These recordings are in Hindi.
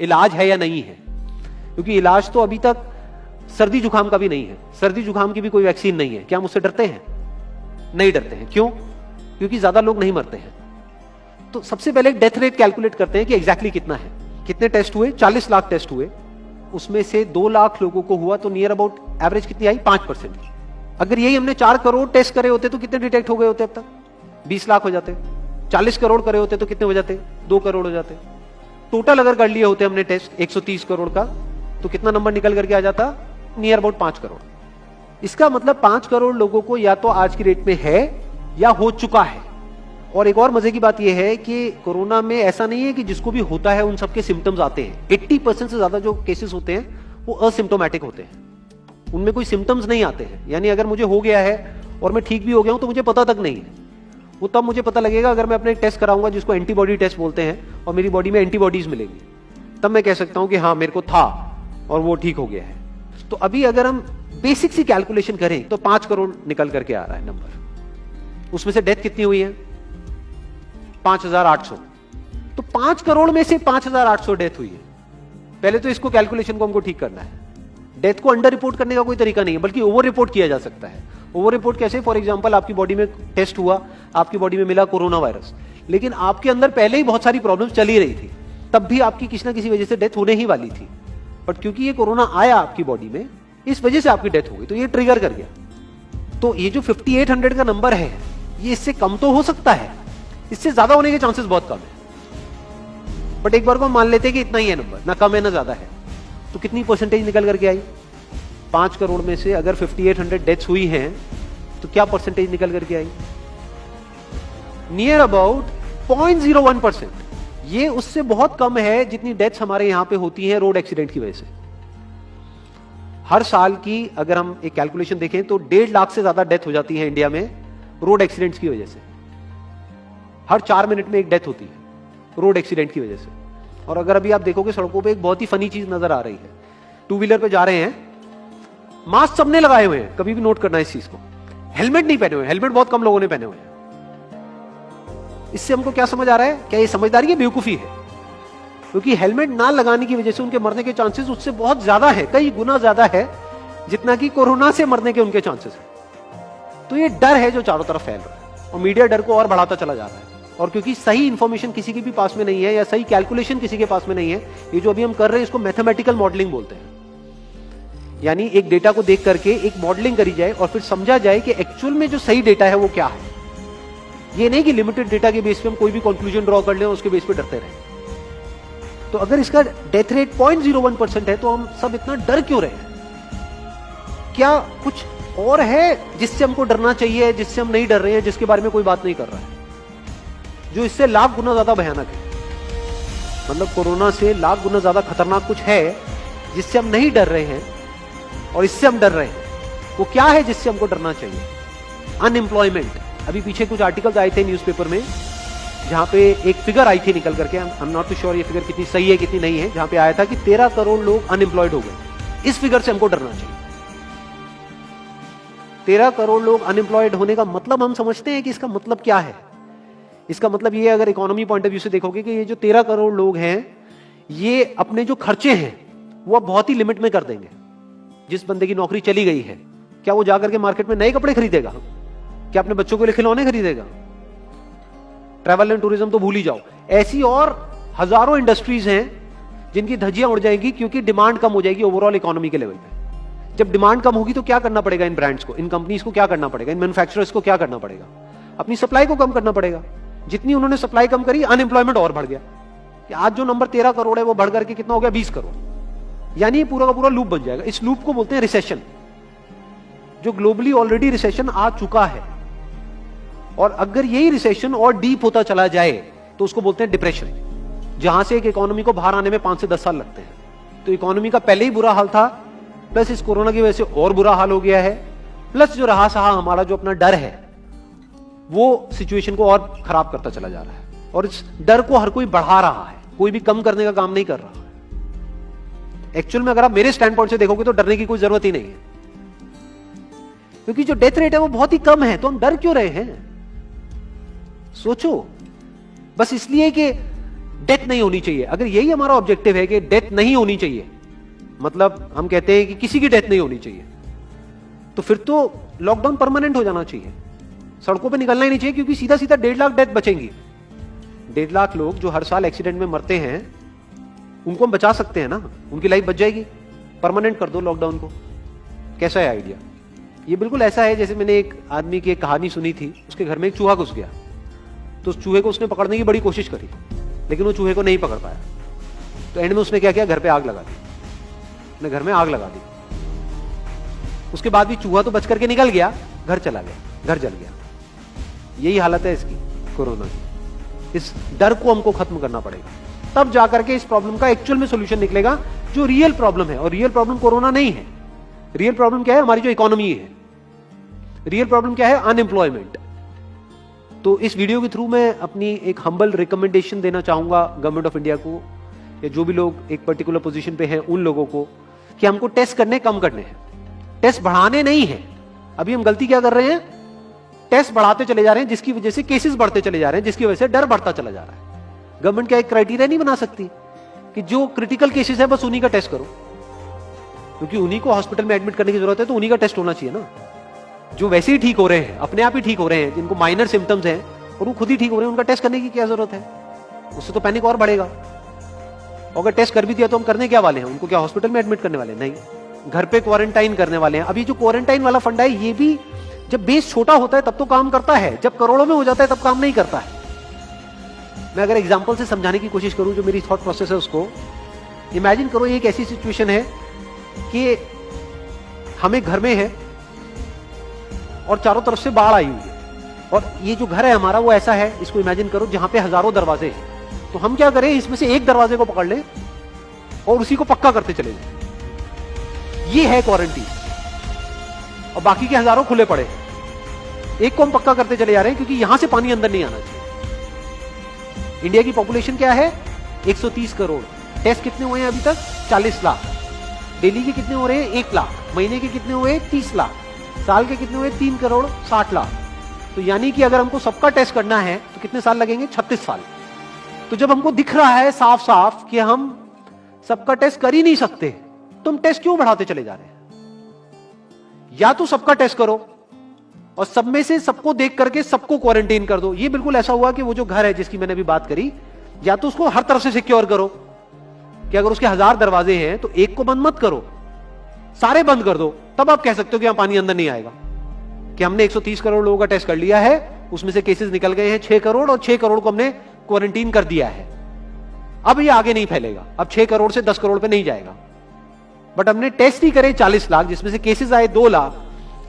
इलाज है या नहीं है, क्योंकि इलाज तो अभी तक सर्दी जुकाम का भी नहीं है, सर्दी जुकाम की भी कोई वैक्सीन नहीं है। क्या हम उससे डरते हैं? नहीं डरते हैं। क्यों? क्योंकि ज्यादा लोग नहीं मरते हैं। तो सबसे पहले डेथ रेट कैलकुलेट करते हैं कि एग्जैक्टली कितना है। कितने टेस्ट हुए? 40 लाख टेस्ट हुए, उसमें से 2 लाख लोगों को हुआ, तो नियर अबाउट एवरेज कितनी आई? 5%। अगर यही हमने 4 करोड़ टेस्ट करे होते तो कितने डिटेक्ट हो गए होते? अब तक 20 लाख हो जाते। 40 करोड़ करे होते तो कितने हो जाते? 2 करोड़ हो जाते। टोटल अगर कर लिए होते हमने टेस्ट 130 करोड़ का, तो कितना नंबर निकल करके आ जाता? Near about 5 crore. इसका मतलब 5 करोड़ लोगों को या तो आज की डेट में है या हो चुका है। और एक और मजे की बात यह है कि कोरोना में ऐसा नहीं है कि जिसको भी होता है उन सबके सिम्टम्स आते हैं। 80% से ज्यादा जो केसेस होते हैं वो असिम्टोमेटिक होते हैं, उनमें कोई सिम्टम्स नहीं आते हैं। यानी अगर मुझे हो गया है और मैं ठीक भी हो गया हूं तो मुझे पता तक नहीं है। वो तब मुझे पता लगेगा अगर मैं अपने एक टेस्ट कराऊंगा जिसको एंटीबॉडी टेस्ट बोलते हैं, और मेरी बॉडी में एंटीबॉडीज मिलेंगी, तब मैं कह सकता हूं कि हाँ मेरे को था और वो ठीक हो गया है। तो अभी अगर हम बेसिक सी कैलकुलेशन करें तो 5 करोड़ निकल करके आ रहा है नंबर। उसमें से डेथ कितनी हुई है? 5,800। तो 5 करोड़ में से 5,800 डेथ हुई है। पहले तो इसको कैलकुलेशन को हमको ठीक करना है। डेथ को अंडर रिपोर्ट करने का कोई तरीका नहीं है, बल्कि ओवर रिपोर्ट किया जा सकता है। ओवर रिपोर्ट कैसे? फॉर एग्जांपल आपकी बॉडी में टेस्ट हुआ, आपकी बॉडी में मिला कोरोना वायरस, लेकिन आपके अंदर पहले ही बहुत सारी प्रॉब्लम्स चली रही थी, तब भी आपकी किसी ना किसी वजह से डेथ होने ही वाली थी। बट क्योंकि ये कोरोना आया आपकी बॉडी में, इस वजह से आपकी डेथ हो गई, तो ये ट्रिगर कर गया। तो ये जो 5800 का नंबर है, ये इससे कम तो हो सकता है, इससे ज्यादा होने के चांसेस बहुत कम है। बट एक बार को हम मान लेते हैं कि इतना ही है नंबर, ना कम है ना ज्यादा है, तो कितनी परसेंटेज निकल करके आई? 5 करोड़ में से अगर 5800 डेथ्स हुई हैं तो क्या परसेंटेज निकल करके आई? Near about 0.01%। ये उससे बहुत कम है जितनी डेथ्स हमारे यहां पे होती हैं रोड एक्सीडेंट की वजह से। हर साल की अगर हम एक कैलकुलेशन देखें तो 1.5 लाख से ज्यादा डेथ हो जाती है इंडिया में रोड एक्सीडेंट्स की वजह से। हर 4 मिनट में एक डेथ होती है रोड एक्सीडेंट की वजह से। और अगर अभी आप देखोगे सड़कों पे एक बहुत ही फनी चीज नजर आ रही है। 2 व्हीलर पे जा रहे हैं, मास्क सबने लगाए हुए हैं, कभी भी नोट करना इस चीज को। हेलमेट नहीं पहने हुए, हेलमेट बहुत कम लोगों ने पहने हुए हैं। इससे हमको क्या समझ आ रहा है? क्या ये समझदारी है, बेवकूफी है? क्योंकि हेलमेट ना लगाने की वजह से उनके मरने के चांसेस उससे बहुत ज्यादा है, कई गुना ज्यादा है जितना कि कोरोना से मरने के उनके चांसेस है। तो ये डर है जो चारों तरफ फैल रहा है, और मीडिया डर को और बढ़ाता चला जा रहा है। और क्योंकि सही इंफॉर्मेशन किसी के भी पास में नहीं है, या सही कैलकुलेशन किसी के पास में नहीं है, ये जो अभी हम कर रहे हैं इसको मैथमेटिकल मॉडलिंग बोलते हैं। यानी एक डेटा को देख करके एक मॉडलिंग करी जाए और फिर समझा जाए कि एक्चुअल में जो सही डेटा है वो क्या है। ये नहीं कि लिमिटेड डेटा के बेस पे हम कोई भी कंक्लूजन ड्रॉ कर लें और उसके बेस पे डरते रहें। तो अगर इसका डेथ रेट 0.01% है तो हम सब इतना डर क्यों रहे हैं? क्या कुछ और है जिससे हमको डरना चाहिए, जिससे हम नहीं डर रहे हैं, जिसके बारे में कोई बात नहीं कर रहा है, जो इससे लाख गुना ज्यादा भयानक है? मतलब कोरोना से लाख गुना ज्यादा खतरनाक कुछ है जिससे हम नहीं डर रहे हैं और इससे हम डर रहे हैं। वो क्या है जिससे हमको डरना चाहिए? अनएम्प्लॉयमेंट। अभी पीछे कुछ आर्टिकल्स आए थे न्यूज़पेपर में जहां पे एक फिगर आई थी निकल करके, I am not too sure ये फिगर कितनी सही है कितनी नहीं है, जहां पे आया था कि 13 करोड़ लोग अनएम्प्लॉयड हो गए। इस फिगर से हमको डरना चाहिए। 13 करोड़ लोग अनएम्प्लॉयड होने का मतलब हम समझते हैं कि इसका मतलब क्या है? इसका मतलब ये, अगर इकोनॉमी पॉइंट ऑफ व्यू से देखोगे, कि ये जो 13 करोड़ लोग हैं ये अपने जो खर्चे हैं वो अब बहुत ही लिमिट में कर देंगे। जिस बंदे की नौकरी चली गई है, क्या वो जाकर के मार्केट में नए कपड़े खरीदेगा? क्या अपने बच्चों के लिए खिलौने खरीदेगा? ट्रैवल एंड टूरिज्म तो भूल ही जाओ। ऐसी और हजारों इंडस्ट्रीज हैं जिनकी धज्जियां उड़ जाएंगी क्योंकि डिमांड कम हो जाएगी ओवरऑल इकोनॉमी के लेवल पे। जब डिमांड कम होगी तो क्या करना पड़ेगा इन ब्रांड्स को, इन कंपनीज को क्या करना पड़ेगा, इन मैन्युफैक्चरर्स को क्या करना पड़ेगा? अपनी सप्लाई को कम करना पड़ेगा। जितनी उन्होंने सप्लाई कम करी, अनएम्प्लॉयमेंट और बढ़ गया। कि आज जो नंबर 13 करोड़ है वो बढ़ करके कितना हो गया? 20 करोड़। यानी पूरा का पूरा लूप बन जाएगा। इस लूप को बोलते हैं रिसेशन, जो ग्लोबली ऑलरेडी रिसेशन आ चुका है। और अगर यही रिसेशन और डीप होता चला जाए तो उसको बोलते हैं डिप्रेशन, जहां से एक इकोनॉमी को बाहर आने में 5 से 10 साल लगते हैं। तो इकोनॉमी का पहले ही बुरा हाल था, प्लस इस कोरोना की वजह से और बुरा हाल हो गया है, प्लस जो रहा सहा हमारा जो अपना डर है वो सिचुएशन को और खराब करता चला जा रहा है। और इस डर को हर कोई बढ़ा रहा है, कोई भी कम करने का काम नहीं कर रहा। एक्चुअल में अगर आप मेरे स्टैंड पॉइंट से देखोगे तो डरने की कोई जरूरत ही नहीं है, क्योंकि जो डेथ रेट है वो बहुत ही कम है। तो हम डर क्यों रहे हैं? सोचो। बस इसलिए कि डेथ नहीं होनी चाहिए। अगर यही हमारा ऑब्जेक्टिव है कि डेथ नहीं होनी चाहिए, मतलब हम कहते हैं कि किसी की डेथ नहीं होनी चाहिए, तो फिर तो लॉकडाउन परमानेंट हो जाना चाहिए, सड़कों पे निकलना ही नहीं चाहिए, क्योंकि सीधा सीधा 1.5 लाख डेथ बचेंगी। 1.5 लाख लोग जो हर साल एक्सीडेंट में मरते हैं, उनको हम बचा सकते हैं ना, उनकी लाइफ बच जाएगी। परमानेंट कर दो लॉकडाउन को। कैसा है आइडिया? ये बिल्कुल ऐसा है जैसे मैंने एक आदमी की एक कहानी सुनी थी, उसके घर में एक चूहा घुस गया, तो उस चूहे को उसने पकड़ने की बड़ी कोशिश करी, लेकिन वो चूहे को नहीं पकड़ पाया। तो एंड में उसने क्या किया, घर पे आग लगा दी, अपने घर में आग लगा दी। उसके बाद भी चूहा तो बच करके निकल गया, घर चला गया, घर जल गया। यही हालत है इसकी, कोरोना की। इस डर को हमको खत्म करना पड़ेगा, तब जाकर के इस प्रॉब्लम का एक्चुअल में सॉल्यूशन निकलेगा, जो रियल प्रॉब्लम है। और रियल प्रॉब्लम कोरोना नहीं है। रियल प्रॉब्लम क्या है? हमारी जो इकोनॉमी है। रियल प्रॉब्लम क्या है? अनएम्प्लॉयमेंट। तो इस वीडियो के थ्रू मैं अपनी एक हम्बल रिकमेंडेशन देना चाहूंगा गवर्नमेंट ऑफ इंडिया को, या जो भी लोग एक पर्टिकुलर पोजीशन पे हैं उन लोगों को, कि हमको टेस्ट करने कम करने हैं, टेस्ट बढ़ाने नहीं है। अभी हम गलती क्या कर रहे हैं? टेस्ट बढ़ाते चले जा रहे हैं, जिसकी वजह से केसेस बढ़ते चले जा रहे हैं, जिसकी वजह से डर बढ़ता चला जा रहा है। गवर्नमेंट क्या एक क्राइटेरिया नहीं बना सकती कि जो क्रिटिकल केसेस है बस उन्हीं का टेस्ट करो, क्योंकि उन्हीं को हॉस्पिटल में एडमिट करने की जरूरत है, तो उन्हीं का टेस्ट होना चाहिए ना। जो वैसे ही ठीक हो रहे हैं, अपने आप ही ठीक हो रहे हैं, जिनको माइनर सिम्टम्स हैं और वो खुद ही ठीक हो रहे हैं, उनका टेस्ट करने की क्या जरूरत है? उससे तो पैनिक और बढ़ेगा। अगर टेस्ट कर भी दिया तो हम करने क्या वाले हैं? उनको क्या हॉस्पिटल में एडमिट करने वाले? नहीं, घर पे क्वारंटाइन करने वाले हैं। अभी जो क्वारंटाइन वाला फंडा है, ये भी जब बेस छोटा होता है तब तो काम करता है, जब करोड़ों में हो जाता है तब काम नहीं करता है। मैं अगर एग्जांपल से समझाने की कोशिश करूं, जो मेरी थॉट प्रोसेस है उसको, इमेजिन करो एक ऐसी सिचुएशन है कि हमें घर में है और चारों तरफ से बाढ़ आई हुई है, और ये जो घर है हमारा वो ऐसा है, इसको इमेजिन करो जहां पे हजारों दरवाजे हैं। तो हम क्या करें, इसमें से एक दरवाजे को पकड़ लें और उसी को पक्का करते चले जाए। ये है क्वारंटीन, और बाकी के हजारों खुले पड़े। एक को हम पक्का करते चले जा रहे हैं क्योंकि यहां से पानी अंदर नहीं आना चाहिए। इंडिया की पॉपुलेशन क्या है? 130 करोड़। टेस्ट कितने हुए हैं अभी तक? 40 लाख। डेली के कितने हो रहे हैं? 1 लाख। महीने के कितने हुए? 30 लाख। साल के कितने हुए? 3 करोड़ 60 लाख। तो यानी कि अगर हमको सबका टेस्ट करना है तो कितने साल लगेंगे? 36 साल। तो जब हमको दिख रहा है साफ साफ कि हम सबका टेस्ट कर ही नहीं सकते, तो हम टेस्ट क्यों बढ़ाते चले जा रहे हैं? या तो सबका टेस्ट करो और सब में से सबको देख करके सबको क्वारंटाइन कर दो। ये बिल्कुल ऐसा हुआ कि वो जो घर है जिसकी मैंने अभी बात करी, या तो उसको हर तरफ से सिक्योर करो कि अगर उसके 1000 दरवाजे हैं तो एक को बंद मत करो, सारे बंद कर दो। तब आप कह सकते हो कि यहां पानी अंदर नहीं आएगा, कि हमने 130 करोड़ लोगों का टेस्ट कर लिया है, उसमें से केसेस निकल गए हैं 6 करोड़, और 6 करोड़ को हमने क्वारंटीन कर दिया है। अब ये आगे नहीं फैलेगा, अब 6 करोड़ से 10 करोड़ पे नहीं जाएगा। बट हमने टेस्ट ही करे 40 लाख, जिसमें से केसेस आए 2 लाख।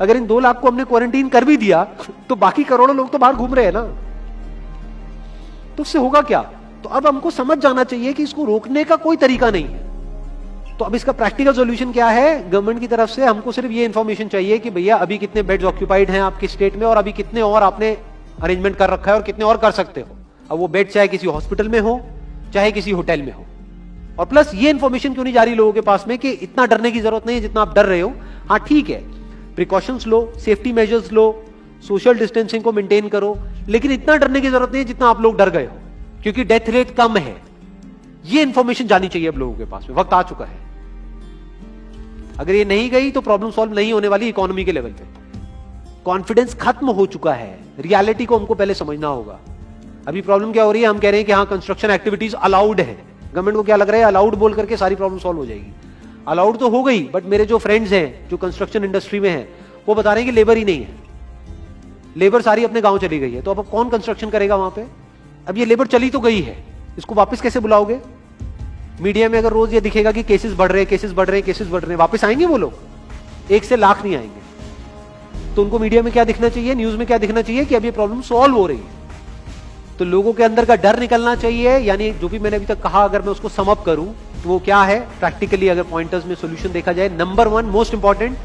अगर इन 2 लाख को हमने क्वारंटीन कर भी दिया तो बाकी करोड़ों लोग तो बाहर घूम रहे हैं ना, तो उससे होगा क्या? तो अब हमको समझ जाना चाहिए कि इसको रोकने का कोई तरीका नहीं है। तो अब इसका प्रैक्टिकल सॉल्यूशन क्या है? गवर्नमेंट की तरफ से हमको सिर्फ ये इंफॉर्मेशन चाहिए कि भैया अभी कितने बेड्स ऑक्यूपाइड हैं आपके स्टेट में, और अभी कितने और आपने अरेंजमेंट कर रखा है, और कितने और कर सकते हो। अब वो बेड चाहे किसी हॉस्पिटल में हो, चाहे किसी होटल में हो। और प्लस ये इंफॉर्मेशन क्यों नहीं जा रही लोगों के पास में कि इतना डरने की जरूरत नहीं है जितना आप डर रहे हो। हाँ ठीक है, प्रिकॉशंस लो, सेफ्टी मेजर्स लो, सोशल डिस्टेंसिंग को मेंटेन करो, लेकिन इतना डरने की जरूरत नहीं है जितना आप लोग डर गए हो, क्योंकि डेथ रेट कम है। ये इंफॉर्मेशन जानी चाहिए अब लोगों के पास में, वक्त आ चुका है। अगर ये नहीं गई तो प्रॉब्लम सॉल्व नहीं होने वाली इकोनॉमी के लेवल पे। कॉन्फिडेंस खत्म हो चुका है, रियलिटी को हमको पहले समझना होगा। अभी प्रॉब्लम क्या हो रही है? हम कह रहे हैं कि हाँ कंस्ट्रक्शन एक्टिविटीज अलाउड है। गवर्नमेंट को क्या लग रहा है? अलाउड बोल करके सारी प्रॉब्लम सॉल्व हो जाएगी। अलाउड तो हो गई, बट मेरे जो फ्रेंड्स हैं जो कंस्ट्रक्शन इंडस्ट्री में हैं, वो बता रहे हैं कि लेबर ही नहीं है, लेबर सारी अपने गांव चली गई है। तो अब कौन कंस्ट्रक्शन करेगा वहां पे? अब ये लेबर चली तो गई है, इसको वापस कैसे बुलाओगे? मीडिया में अगर रोज ये दिखेगा कि केसेस बढ़ रहे हैं, केसेस बढ़ रहे हैं, केसेस बढ़ रहे हैं, वापस आएंगे वो लोग? 1 से लाख नहीं आएंगे। तो उनको मीडिया में क्या दिखना चाहिए, न्यूज में क्या दिखना चाहिए? कि अब ये प्रॉब्लम सॉल्व हो रही है। तो लोगों के अंदर का डर निकलना चाहिए। यानी जो भी मैंने अभी तक कहा, अगर मैं उसको सम अप करूं तो वो क्या है प्रैक्टिकली, अगर पॉइंटर्स में सॉल्यूशन देखा जाए। नंबर 1 मोस्ट इंपॉर्टेंट,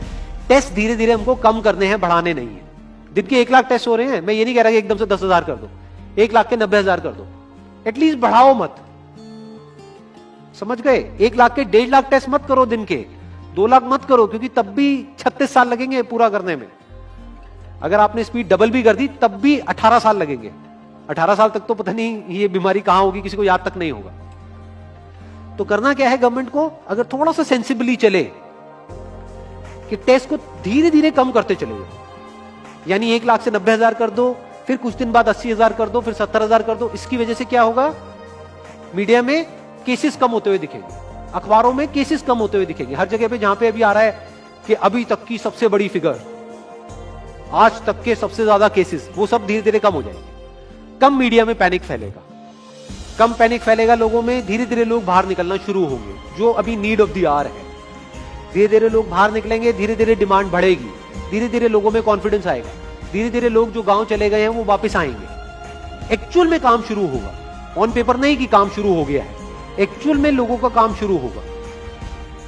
टेस्ट धीरे धीरे हमको कम करने हैं, बढ़ाने नहीं है। दिन के 1 लाख टेस्ट हो रहे हैं, मैं ये नहीं कह रहा कि एकदम से 10,000 कर दो, 1 लाख के 90,000 कर दो, एटलीस्ट बढ़ाओ मत। समझ गए? 1 लाख के 1.5 लाख टेस्ट मत करो दिन के, 2 लाख मत करो, क्योंकि तब भी 36 साल लगेंगे पूरा करने में। अगर आपने स्पीड डबल भी कर दी तब भी 18 साल लगेंगे। 18 साल तक तो पता नहीं ये बीमारी कहां होगी, किसी को याद तक नहीं होगा। तो करना क्या है गवर्नमेंट को, अगर थोड़ा सा सेंसिबली चले कि टेस्ट को धीरे धीरे कम करते चले जाओ, यानी 1 लाख से 90,000 कर दो, फिर कुछ दिन बाद 80,000 कर दो, फिर 70,000 कर दो। इसकी वजह से क्या होगा, मीडिया में केसेस कम होते हुए दिखेंगे, अखबारों में केसेस कम होते हुए दिखेंगे, हर जगह पे जहां पे अभी आ रहा है कि अभी तक की सबसे बड़ी फिगर, आज तक के सबसे ज्यादा केसेस, वो सब धीरे धीरे कम हो जाएंगे। कम मीडिया में पैनिक फैलेगा, कम पैनिक फैलेगा लोगों में, धीरे धीरे लोग बाहर निकलना शुरू होंगे, जो अभी नीड ऑफ द आवर है। धीरे धीरे लोग बाहर निकलेंगे, धीरे धीरे डिमांड बढ़ेगी, धीरे धीरे लोगों में कॉन्फिडेंस आएगा, धीरे धीरे लोग जो गांव चले गए हैं वो वापस आएंगे। एक्चुअल में काम शुरू होगा, ऑन पेपर नहीं कि काम शुरू हो गया है, एक्चुअल में लोगों का काम शुरू होगा,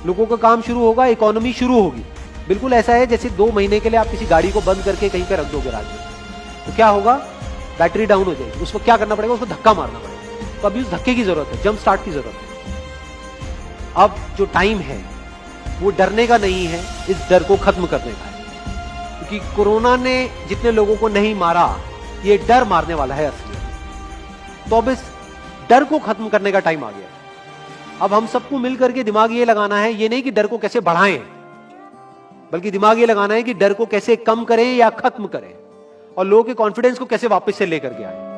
लोगों का काम शुरू होगा, इकोनॉमी शुरू होगी। बिल्कुल ऐसा है जैसे 2 महीने के लिए आप किसी गाड़ी को बंद करके कहीं पे रख दोगे रात में, तो क्या होगा, बैटरी डाउन हो जाएगी, उसको क्या करना पड़ेगा, उसको धक्का मारना पड़ेगा। तो अभी उस धक्के की जरूरत है, जंप स्टार्ट की जरूरत है। अब जो टाइम है वो डरने का नहीं है, इस डर को खत्म करने का है, क्योंकि कोरोना ने जितने लोगों को नहीं मारा, ये डर मारने वाला है असली। तो अब इस डर को खत्म करने का टाइम आ गया है। अब हम सबको मिलकर के दिमाग ये लगाना है, ये नहीं कि डर को कैसे बढ़ाएं, बल्कि दिमाग ये लगाना है कि डर को कैसे कम करें या खत्म करें, और लोगों के कॉन्फिडेंस को कैसे वापस से लेकर के आए।